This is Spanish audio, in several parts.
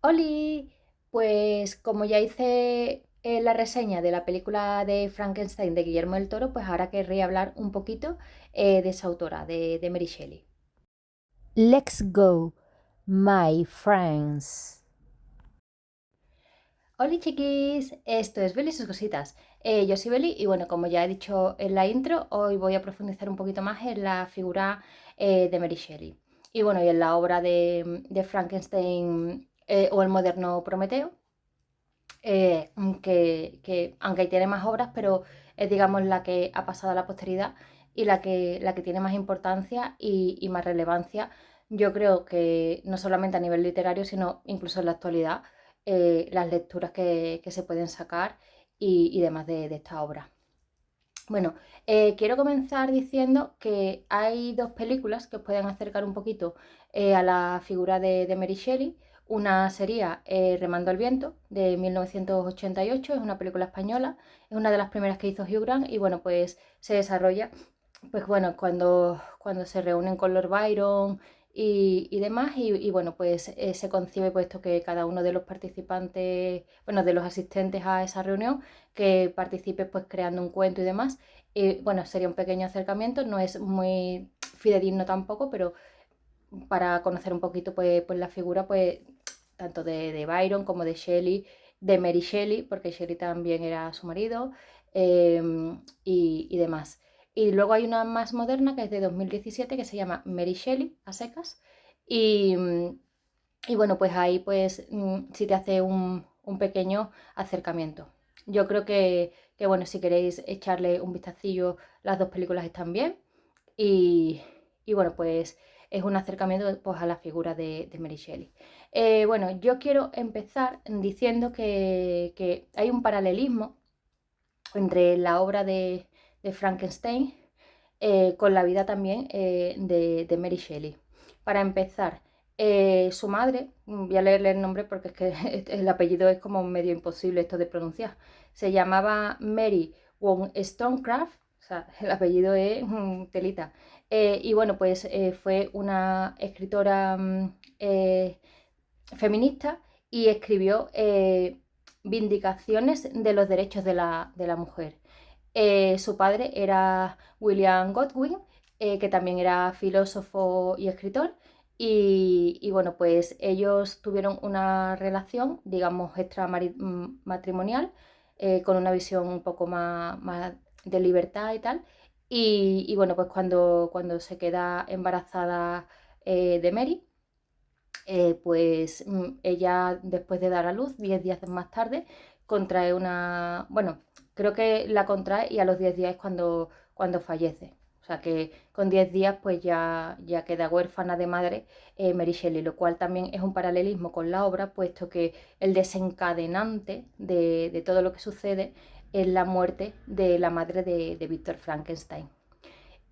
Oli, pues como ya hice la reseña de la película de Frankenstein de Guillermo del Toro, pues ahora querría hablar un poquito de esa autora, de Mary Shelley. Let's go, my friends. Hola chiquis, esto es Beli y sus cositas. Yo soy Beli y bueno, como ya he dicho en la intro, hoy voy a profundizar un poquito más en la figura de Mary Shelley. Y bueno, y en la obra de Frankenstein o el moderno Prometeo, aunque ahí tiene más obras, pero es digamos la que ha pasado a la posteridad y la que tiene más importancia y más relevancia. Yo creo que no solamente a nivel literario, sino incluso en la actualidad, las lecturas que se pueden sacar y demás de esta obra. Bueno, quiero comenzar diciendo que hay dos películas que os pueden acercar un poquito a la figura de Mary Shelley. Una sería Remando al viento, de 1988, es una película española, es una de las primeras que hizo Hugh Grant y bueno, pues se desarrolla pues bueno, cuando se reúnen con Lord Byron y demás, y bueno, pues se concibe puesto que cada uno de los participantes, bueno, de los asistentes a esa reunión, que participe pues creando un cuento y demás. Y bueno, sería un pequeño acercamiento, no es muy fidedigno tampoco, pero para conocer un poquito pues la figura pues tanto de Byron como de Shelley, de Mary Shelley, porque Shelley también era su marido, y demás. Y luego hay una más moderna que es de 2017 que se llama Mary Shelley, a secas. Y, y bueno, pues ahí pues sí te hace un pequeño acercamiento. Yo creo que, bueno, si queréis echarle un vistacillo, las dos películas están bien. Y, y bueno, pues es un acercamiento pues, a la figura de Mary Shelley. Bueno, yo quiero empezar diciendo que hay un paralelismo entre la obra de Frankenstein con la vida también de Mary Shelley. Para empezar, su madre, voy a leerle el nombre porque es que el apellido es como medio imposible esto de pronunciar, se llamaba Mary Wollstonecraft, o sea, el apellido es telita. Y bueno, pues fue una escritora feminista y escribió Vindicaciones de los Derechos de la Mujer. Su padre era William Godwin, que también era filósofo y escritor. Y bueno, pues ellos tuvieron una relación, digamos, extramatrimonial, con una visión un poco más de libertad y tal. Y bueno, pues cuando se queda embarazada de Mary, pues ella después de dar a luz, 10 días más tarde, contrae bueno, creo que la contrae y a los 10 días es cuando fallece. O sea que con 10 días pues ya queda huérfana de madre Mary Shelley, lo cual también es un paralelismo con la obra, puesto que el desencadenante de todo lo que sucede es la muerte de la madre de Víctor Frankenstein.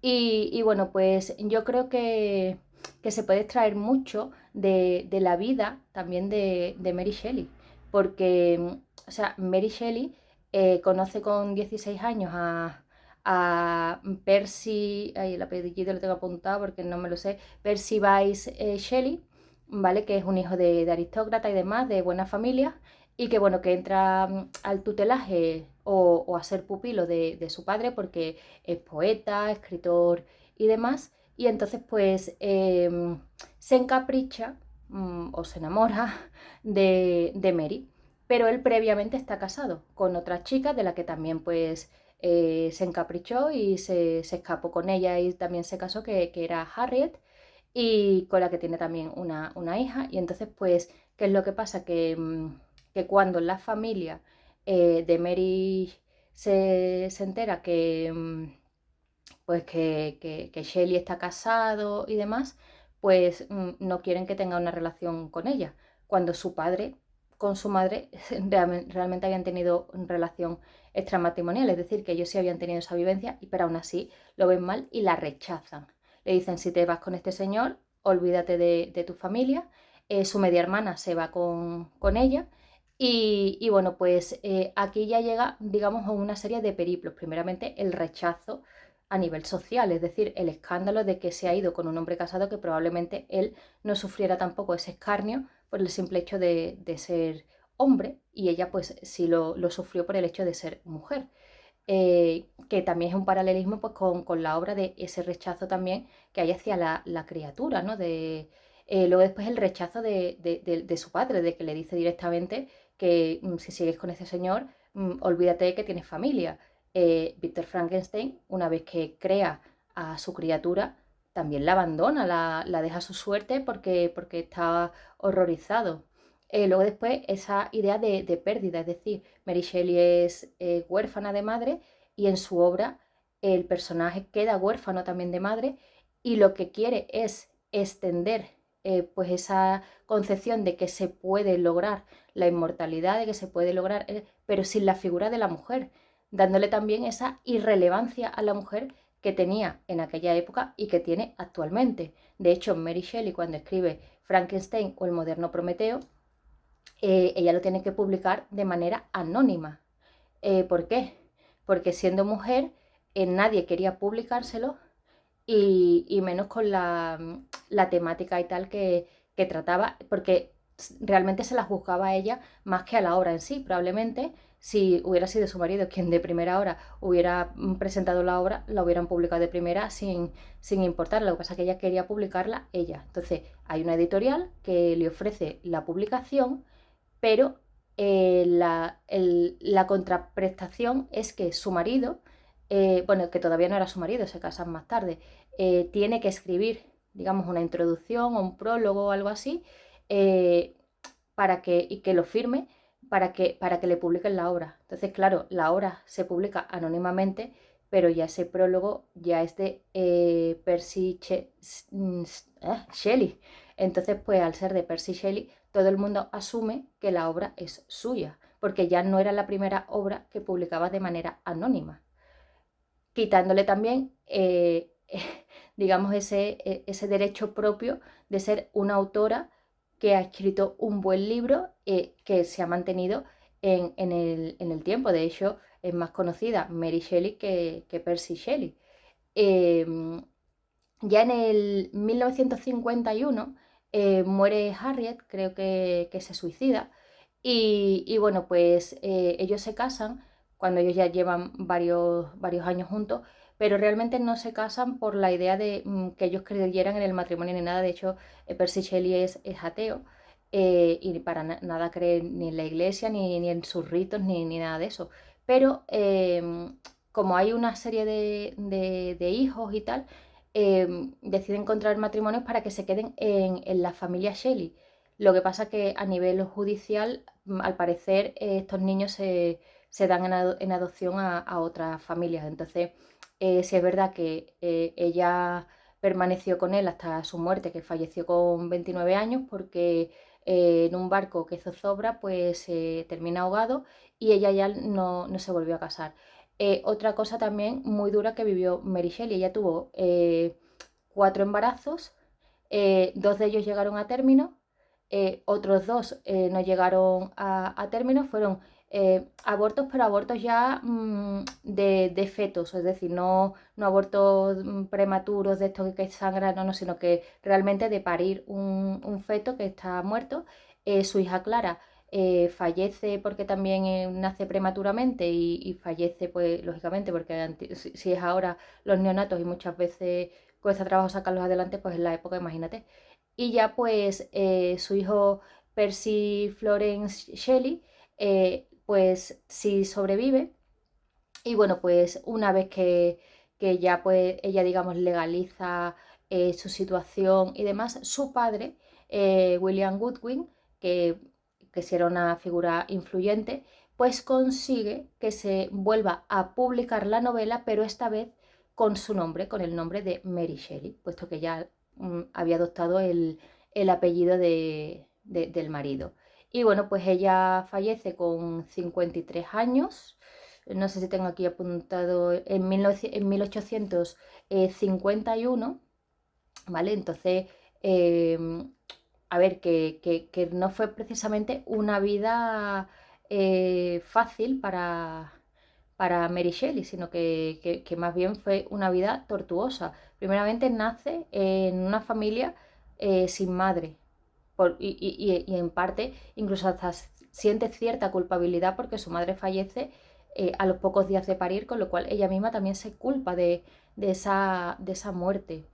Y bueno, pues yo creo que se puede extraer mucho de la vida también de Mary Shelley, porque, o sea, Mary Shelley conoce con 16 años a Percy, ay, el apellido lo tengo apuntado porque no me lo sé, Percy Bysshe Shelley, ¿vale? Que es un hijo de aristócrata y demás, de buena familia, y que bueno, que entra al tutelaje o a ser pupilo de su padre porque es poeta, escritor y demás, y entonces pues se encapricha o se enamora de Mary, pero él previamente está casado con otra chica de la que también pues se encaprichó y se escapó con ella y también se casó, que era Harriet, y con la que tiene también una hija, y entonces pues, ¿qué es lo que pasa? Que cuando la familia de Mary se entera que Shelley está casado y demás, pues no quieren que tenga una relación con ella, cuando su padre con su madre realmente habían tenido relación extramatrimonial, es decir, que ellos sí habían tenido esa vivencia, pero aún así lo ven mal y la rechazan. Le dicen, si te vas con este señor, olvídate de tu familia. Su media hermana se va con ella. Y bueno, pues aquí ya llega, digamos, a una serie de periplos. Primeramente, el rechazo a nivel social, es decir, el escándalo de que se ha ido con un hombre casado, que probablemente él no sufriera tampoco ese escarnio por el simple hecho de ser hombre, y ella pues sí lo sufrió por el hecho de ser mujer. Que también es un paralelismo pues, con la obra de ese rechazo también que hay hacia la criatura, ¿no? Luego después el rechazo de su padre, de que le dice directamente que si sigues con ese señor, olvídate de que tienes familia. Víctor Frankenstein, una vez que crea a su criatura, también la abandona, la deja a su suerte porque está horrorizado. Luego después esa idea de pérdida, es decir, Mary Shelley es huérfana de madre y en su obra el personaje queda huérfano también de madre y lo que quiere es extender pues esa concepción de que se puede lograr la inmortalidad, de que se puede lograr, pero sin la figura de la mujer, dándole también esa irrelevancia a la mujer que tenía en aquella época y que tiene actualmente. De hecho, Mary Shelley cuando escribe Frankenstein o el moderno Prometeo, ella lo tiene que publicar de manera anónima. ¿Por qué? Porque siendo mujer, nadie quería publicárselo y menos con la temática y tal que trataba, porque realmente se la juzgaba a ella más que a la obra en sí. Probablemente si hubiera sido su marido quien de primera hora hubiera presentado la obra, la hubieran publicado de primera sin importar. Lo que pasa es que ella quería publicarla ella. Entonces hay una editorial que le ofrece la publicación, pero la contraprestación es que su marido, bueno, que todavía no era su marido, se casan más tarde, tiene que escribir, digamos, una introducción o un prólogo o algo así, eh, y que lo firme para que le publiquen la obra. Entonces, claro, la obra se publica anónimamente, pero ya ese prólogo ya es de Shelley. Entonces, pues al ser de Percy Shelley, todo el mundo asume que la obra es suya, porque ya no era la primera obra que publicaba de manera anónima, quitándole también, digamos, ese derecho propio de ser una autora que ha escrito un buen libro que se ha mantenido en el tiempo. De hecho, es más conocida Mary Shelley que Percy Shelley. Eh, ya en el 1951 muere Harriet, creo que se suicida, y bueno, pues ellos se casan cuando ellos ya llevan varios años juntos, pero realmente no se casan por la idea de que ellos creyeran en el matrimonio ni nada. De hecho, Percy Shelley es ateo y para nada cree ni en la iglesia, ni en sus ritos, ni nada de eso. Pero como hay una serie de hijos y tal, deciden contraer matrimonios para que se queden en la familia Shelley. Lo que pasa que a nivel judicial, al parecer, estos niños se dan en adopción a otras familias. Entonces, sí es verdad que ella permaneció con él hasta su muerte, que falleció con 29 años, porque en un barco que zozobra, pues termina ahogado y ella ya no se volvió a casar. Otra cosa también muy dura que vivió Mary Shelley, ella tuvo 4 embarazos, 2 de ellos llegaron a término, otros 2 no llegaron a término, fueron abortos, pero abortos ya de fetos, es decir, no abortos prematuros de estos que sangran, no, sino que realmente de parir un feto que está muerto. Su hija Clara fallece porque también nace prematuramente y fallece, pues lógicamente, porque si es ahora los neonatos y muchas veces cuesta trabajo sacarlos adelante, pues en la época, imagínate. Y ya pues su hijo Percy Florence Shelley, pues sí sobrevive. Y bueno, pues una vez que ya pues ella, digamos, legaliza su situación y demás, su padre, William Goodwin, que sí era una figura influyente, pues consigue que se vuelva a publicar la novela, pero esta vez con su nombre, con el nombre de Mary Shelley, puesto que ya había adoptado el apellido del marido. Y bueno, pues ella fallece con 53 años. No sé si tengo aquí apuntado en 1851, ¿vale? Entonces, a ver, que no fue precisamente una vida fácil para Mary Shelley, sino que más bien fue una vida tortuosa. Primeramente nace en una familia sin madre, y en parte incluso hasta siente cierta culpabilidad porque su madre fallece a los pocos días de parir, con lo cual ella misma también se culpa de esa muerte.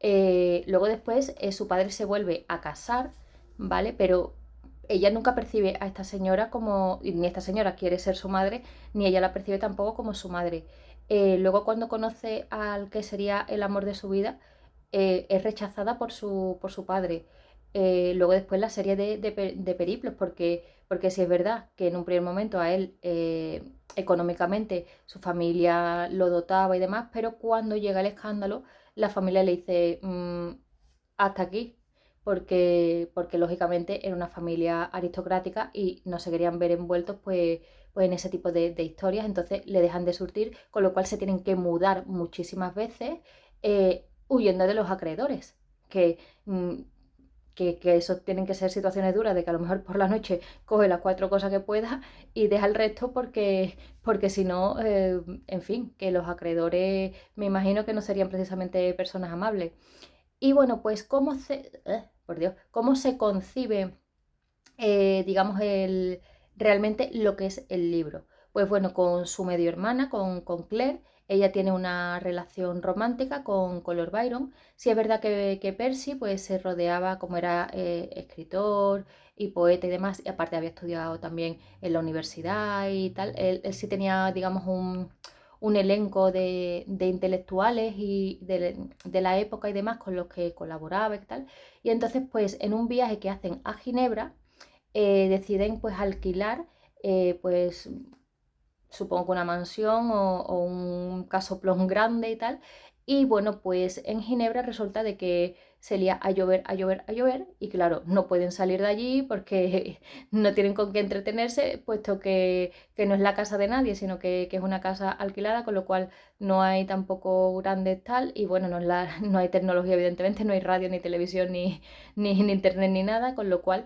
Luego después su padre se vuelve a casar, ¿vale? Pero ella nunca percibe a esta señora como, ni esta señora quiere ser su madre, ni ella la percibe tampoco como su madre. Luego cuando conoce al que sería el amor de su vida, es rechazada por su padre. Luego después la serie de periplos, porque sí es verdad que en un primer momento a él económicamente su familia lo dotaba y demás, pero cuando llega el escándalo, la familia le dice hasta aquí, porque lógicamente era una familia aristocrática y no se querían ver envueltos pues en ese tipo de historias, entonces le dejan de surtir, con lo cual se tienen que mudar muchísimas veces huyendo de los acreedores, que, mm, que eso tienen que ser situaciones duras, de que a lo mejor por la noche coge las 4 cosas que pueda y deja el resto porque si no, en fin, que los acreedores me imagino que no serían precisamente personas amables. Y bueno, pues por Dios, cómo se concibe, digamos, realmente lo que es el libro. Pues bueno, con su medio hermana, con Claire, ella tiene una relación romántica con Lord Byron. Sí es verdad que Percy pues se rodeaba, como era escritor y poeta y demás, y aparte había estudiado también en la universidad y tal, él sí tenía, digamos, un elenco de intelectuales y de la época y demás con los que colaboraba y tal. Y entonces, pues en un viaje que hacen a Ginebra, deciden pues alquilar, pues supongo que una mansión o un casoplón grande y tal. Y bueno, pues en Ginebra resulta de que se lía a llover, a llover, a llover y claro, no pueden salir de allí porque no tienen con qué entretenerse, puesto que no es la casa de nadie, sino que es una casa alquilada, con lo cual no hay tampoco grandes tal y bueno, no hay tecnología evidentemente, no hay radio ni televisión ni internet ni nada, con lo cual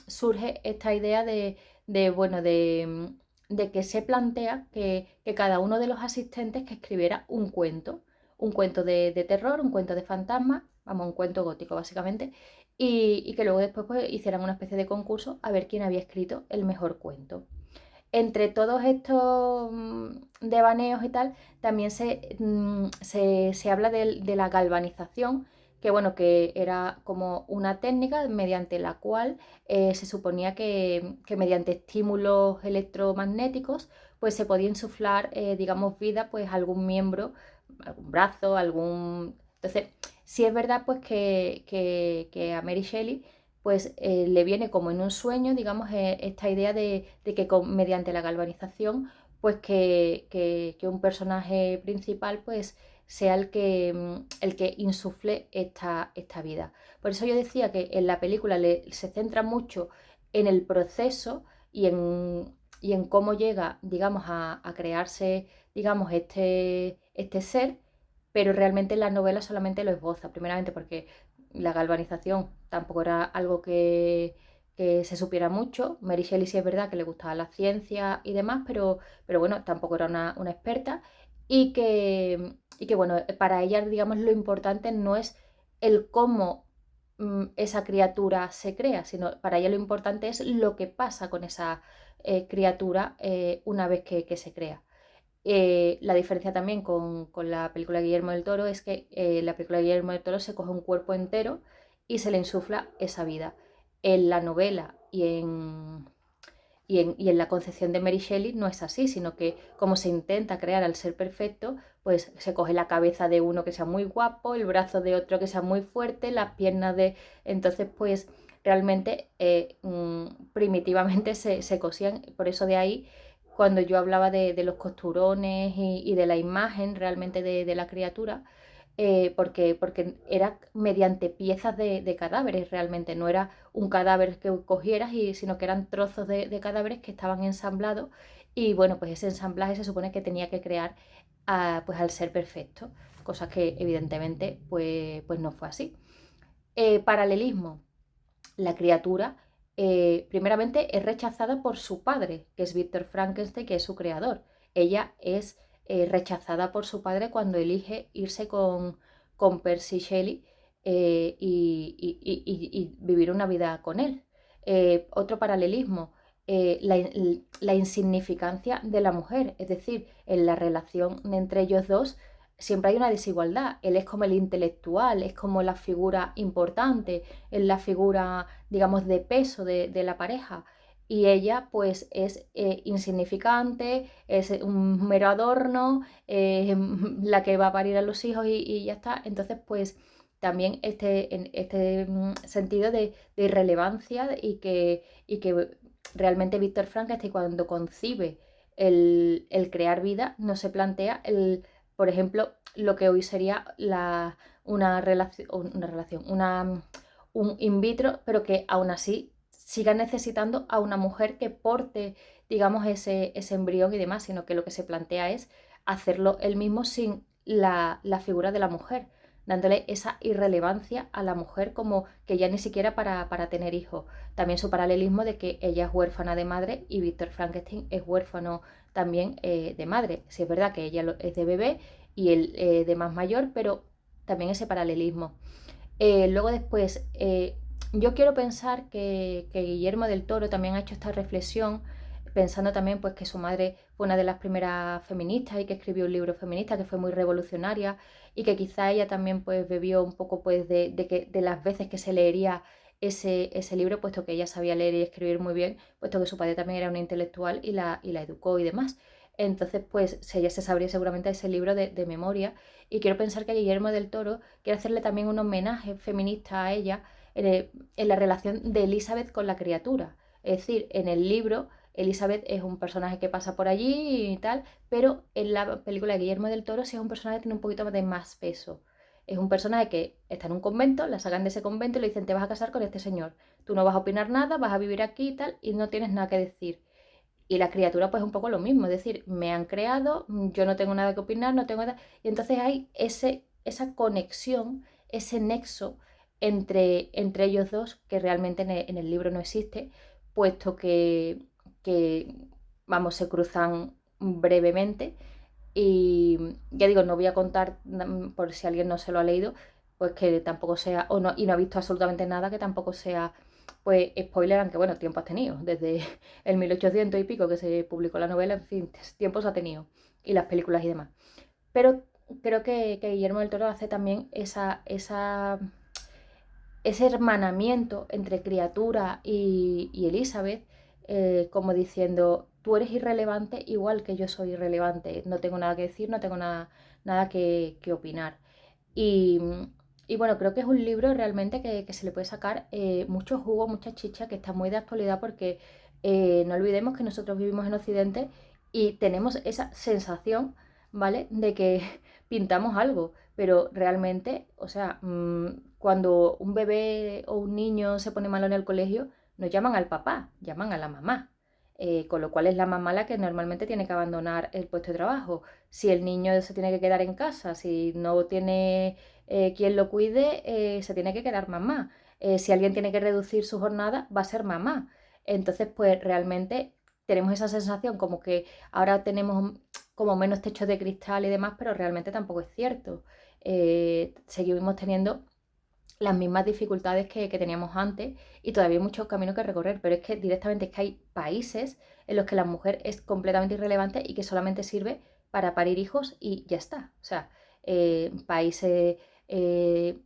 surge esta idea bueno, de que se plantea que cada uno de los asistentes que escribiera un cuento de terror, un cuento de fantasma, vamos, un cuento gótico básicamente, y que luego después pues, hicieran una especie de concurso a ver quién había escrito el mejor cuento. Entre todos estos devaneos y tal, también se habla de la galvanización, que bueno, que era como una técnica mediante la cual se suponía que mediante estímulos electromagnéticos pues se podía insuflar, digamos, vida pues a algún miembro, algún brazo, algún... Entonces, sí es verdad pues que a Mary Shelley pues le viene como en un sueño, digamos, esta idea de que mediante la galvanización, pues que un personaje principal, pues sea el que insufle esta vida. Por eso yo decía que en la película se centra mucho en el proceso y en cómo llega, digamos, a crearse, digamos, este ser, pero realmente en la novela solamente lo esboza, primeramente porque la galvanización tampoco era algo que se supiera mucho. Mary Shelley sí es verdad que le gustaba la ciencia y demás, pero bueno, tampoco era una experta. Y que bueno, para ella, digamos, lo importante no es el cómo esa criatura se crea, sino para ella lo importante es lo que pasa con esa criatura una vez que se crea. La diferencia también con la película de Guillermo del Toro es que la película de Guillermo del Toro se coge un cuerpo entero y se le insufla esa vida. En la novela y en la concepción de Mary Shelley no es así, sino que como se intenta crear al ser perfecto, pues se coge la cabeza de uno que sea muy guapo, el brazo de otro que sea muy fuerte, las piernas de... Entonces, pues realmente primitivamente se cosían, por eso de ahí cuando yo hablaba de los costurones y de la imagen realmente de la criatura, porque era mediante piezas de cadáveres realmente, no era un cadáver que cogieras, sino que eran trozos de cadáveres que estaban ensamblados y bueno, pues ese ensamblaje se supone que tenía que crear pues al ser perfecto, cosas que evidentemente pues no fue así. Paralelismo, la criatura primeramente es rechazada por su padre, que es Víctor Frankenstein, que es su creador. Ella es rechazada por su padre cuando elige irse con Percy Shelley, y vivir una vida con él. Otro paralelismo, la insignificancia de la mujer, es decir, en la relación entre ellos dos siempre hay una desigualdad. Él es como el intelectual, es como la figura importante, es la figura, digamos, de peso de la pareja. Y ella pues es insignificante, es un mero adorno, la que va a parir a los hijos y ya está. Entonces pues también en este sentido de irrelevancia y que realmente Víctor Frankenstein cuando concibe el crear vida no se plantea por ejemplo, lo que hoy sería un in vitro, pero que aún así siga necesitando a una mujer que porte, digamos, ese embrión y demás, sino que lo que se plantea es hacerlo él mismo sin la figura de la mujer, dándole esa irrelevancia a la mujer como que ya ni siquiera para tener hijos. También su paralelismo de que ella es huérfana de madre y Víctor Frankenstein es huérfano también de madre. Si es verdad que ella es de bebé y él de más mayor, pero también ese paralelismo. Luego después, yo quiero pensar que Guillermo del Toro también ha hecho esta reflexión, pensando también pues que su madre fue una de las primeras feministas y que escribió un libro feminista que fue muy revolucionaria y que quizá ella también pues bebió un poco pues de las veces que se leería ese libro, puesto que ella sabía leer y escribir muy bien, puesto que su padre también era un intelectual y la educó y demás. Entonces, pues ella se sabría seguramente ese libro de memoria y quiero pensar que Guillermo del Toro quiere hacerle también un homenaje feminista a ella en la relación de Elizabeth con la criatura. Es decir, en el libro Elizabeth es un personaje que pasa por allí y tal, pero en la película de Guillermo del Toro sí es un personaje que tiene un poquito de más peso. Es un personaje que está en un convento, la sacan de ese convento y le dicen te vas a casar con este señor. Tú no vas a opinar nada, vas a vivir aquí y tal, y no tienes nada que decir. Y la criatura pues un poco lo mismo, es decir, me han creado, yo no tengo nada que opinar, no tengo nada. Y entonces hay esa conexión, ese nexo entre ellos dos que realmente en el libro no existe, puesto que, vamos, se cruzan brevemente. Y ya digo, no voy a contar, por si alguien no se lo ha leído, pues que tampoco sea, o no, y no ha visto absolutamente nada, que tampoco sea, pues, spoiler, aunque bueno, tiempo has tenido, desde el 1800 y pico que se publicó la novela, en fin, tiempos ha tenido, y las películas y demás. Pero creo que Guillermo del Toro hace también ese hermanamiento entre criatura y Elizabeth, como diciendo, tú eres irrelevante igual que yo soy irrelevante, no tengo nada que decir, no tengo nada que opinar. Y, y, bueno, creo que es un libro realmente que se le puede sacar mucho jugo, mucha chicha, que está muy de actualidad porque no olvidemos que nosotros vivimos en Occidente y tenemos esa sensación, ¿vale? De que pintamos algo, pero realmente, o sea, cuando un bebé o un niño se pone malo en el colegio, no llaman al papá, llaman a la mamá. Con lo cual es la mamá la que normalmente tiene que abandonar el puesto de trabajo. Si el niño se tiene que quedar en casa, si no tiene quien lo cuide, se tiene que quedar mamá. Si alguien tiene que reducir su jornada, va a ser mamá. Entonces, pues realmente tenemos esa sensación como que ahora tenemos como menos techos de cristal y demás, pero realmente tampoco es cierto. Seguimos teniendo las mismas dificultades que teníamos antes y todavía hay mucho camino que recorrer, pero es que directamente es que hay países en los que la mujer es completamente irrelevante y que solamente sirve para parir hijos y ya está. O sea, países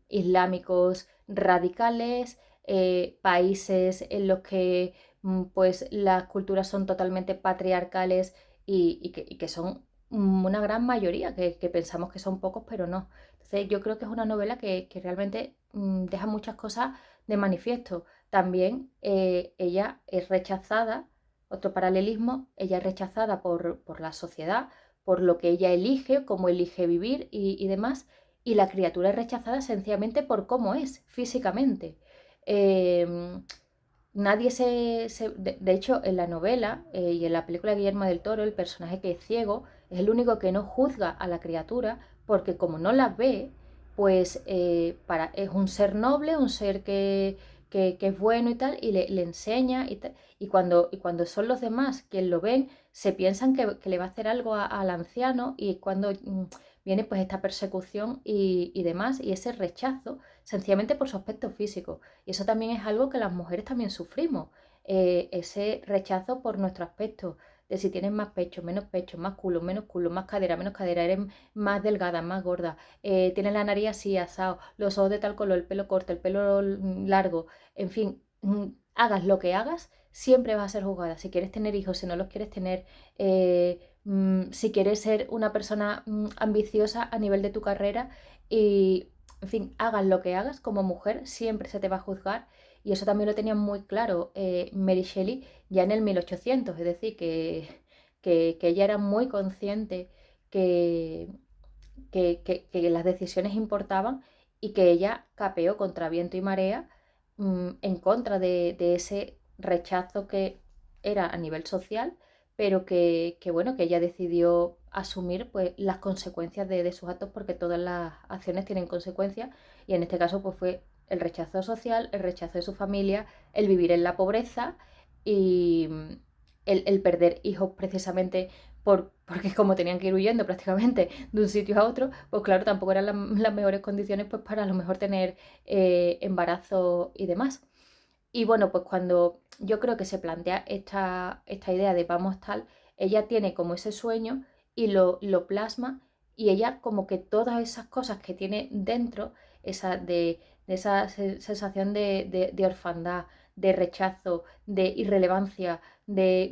islámicos radicales, países en los que pues las culturas son totalmente patriarcales y que son una gran mayoría, que pensamos que son pocos, pero no. Entonces yo creo que es una novela que realmente deja muchas cosas de manifiesto. También ella es rechazada, otro paralelismo, ella es rechazada por la sociedad, por lo que ella elige, cómo elige vivir y demás, y la criatura es rechazada sencillamente por cómo es físicamente. Eh, Nadie de hecho, en la novela y en la película de Guillermo del Toro, el personaje que es ciego es el único que no juzga a la criatura porque como no la ve, pues es un ser noble, un ser que es bueno y tal, y le enseña y tal. Y cuando son los demás quienes lo ven, se piensan que le va a hacer algo al anciano y cuando viene pues esta persecución y demás, y ese rechazo sencillamente por su aspecto físico. Y eso también es algo que las mujeres también sufrimos, ese rechazo por nuestro aspecto, de si tienes más pecho, más culo, menos cadera, eres más delgada, más gorda, tienes la nariz así, asado, los ojos de tal color, el pelo corto, el pelo largo, en fin, hagas lo que hagas, siempre vas a ser juzgada. Si quieres tener hijos, si no los quieres tener, si quieres ser una persona ambiciosa a nivel de tu carrera y, en fin, hagas lo que hagas como mujer, siempre se te va a juzgar. Y eso también lo tenía muy claro Mary Shelley ya en el 1800, es decir, que ella era muy consciente que, que las decisiones importaban y que ella capeó contra viento y marea en contra de ese rechazo que era a nivel social, pero bueno, que ella decidió asumir pues las consecuencias de sus actos, porque todas las acciones tienen consecuencias, y en este caso pues fue el rechazo social, el rechazo de su familia, el vivir en la pobreza y el perder hijos precisamente porque como tenían que ir huyendo prácticamente de un sitio a otro, pues claro, tampoco eran las mejores condiciones pues para a lo mejor tener embarazo y demás. Y bueno, pues cuando yo creo que se plantea esta idea de vamos tal, ella tiene como ese sueño y lo plasma, y ella como que todas esas cosas que tiene dentro, de esa sensación de orfandad, de rechazo, de irrelevancia, de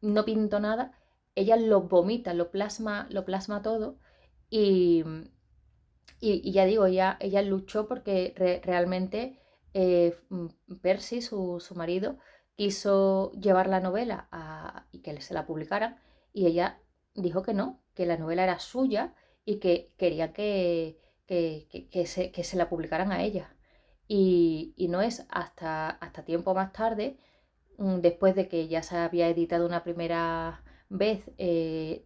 no pinto nada, ella lo vomita, lo plasma todo y, y ya digo, ella luchó porque realmente Percy, su marido, quiso llevar la novela y que se la publicaran, y ella dijo que no, que la novela era suya y que quería que se la publicaran a ella. Y no es hasta tiempo más tarde, después de que ya se había editado una primera vez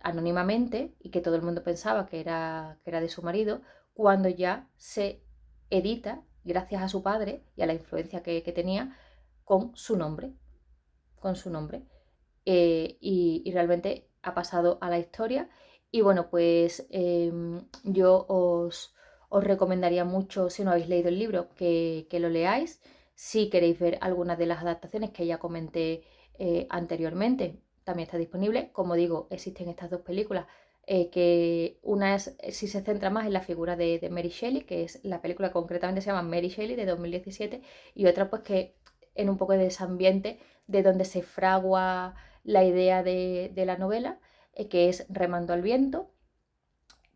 anónimamente y que todo el mundo pensaba que era de su marido, cuando ya se edita, gracias a su padre y a la influencia que tenía, con su nombre, con su nombre. Y realmente ha pasado a la historia. Y bueno, pues yo os recomendaría mucho, si no habéis leído el libro, que lo leáis. Si queréis ver algunas de las adaptaciones que ya comenté anteriormente, también está disponible. Como digo, existen estas dos películas, que una es, si se centra más en la figura de Mary Shelley, que es la película concretamente se llama Mary Shelley de 2017, y otra pues que en un poco de ese ambiente de donde se fragua la idea de la novela, que es Remando al viento.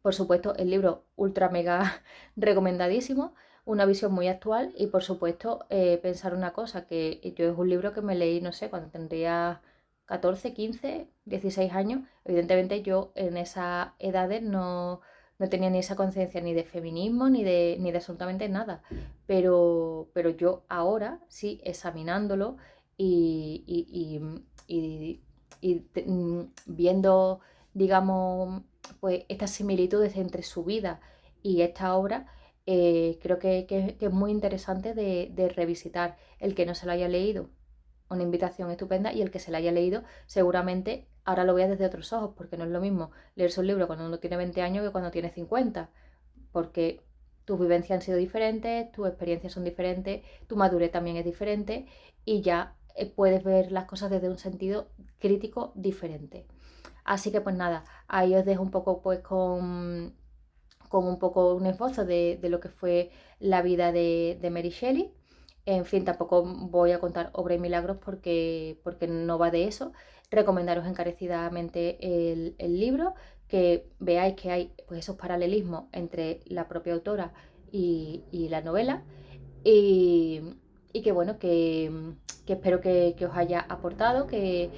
Por supuesto, el libro ultra mega recomendadísimo, una visión muy actual, y por supuesto pensar una cosa, que yo es un libro que me leí, no sé, cuando tendría 14, 15, 16 años. Evidentemente yo en esas edades no tenía ni esa conciencia ni de feminismo ni de absolutamente nada, pero yo ahora sí, examinándolo y, viendo, digamos, pues estas similitudes entre su vida y esta obra, creo que es muy interesante de revisitar. El que no se lo haya leído, una invitación estupenda, y el que se lo haya leído, seguramente ahora lo vea desde otros ojos, porque no es lo mismo leerse un libro cuando uno tiene 20 años que cuando tiene 50, porque tus vivencias han sido diferentes, tus experiencias son diferentes, tu madurez también es diferente, y ya puedes ver las cosas desde un sentido crítico diferente. Así que pues nada, ahí os dejo un poco pues con un poco un esbozo de lo que fue la vida de Mary Shelley. En fin, tampoco voy a contar obra y milagros porque no va de eso. Recomendaros encarecidamente el libro, que veáis que hay pues esos paralelismos entre la propia autora y la novela, y, y que bueno, que espero que os haya aportado, que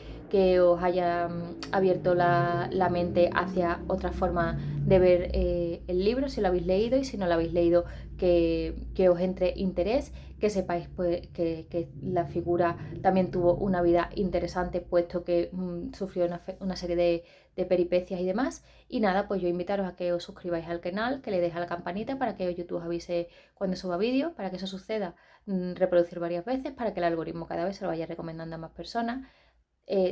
os haya abierto la mente hacia otra forma de ver el libro, si lo habéis leído, y si no lo habéis leído, que os entre interés, que sepáis pues, que la figura también tuvo una vida interesante, puesto que sufrió una serie de peripecias y demás. Y nada, pues yo invitaros a que os suscribáis al canal, que le deis a la campanita para que YouTube os avise cuando suba vídeos, para que eso suceda, reproducir varias veces para que el algoritmo cada vez se lo vaya recomendando a más personas,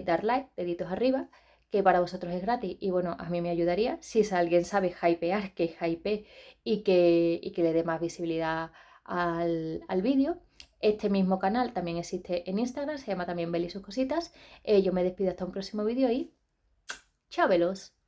dar like, deditos arriba, que para vosotros es gratis y bueno, a mí me ayudaría si alguien sabe hypear, que hype y que le dé más visibilidad al vídeo. Este mismo canal también existe en Instagram, se llama también Beli y sus cositas. Yo me despido hasta un próximo vídeo y chao, velos.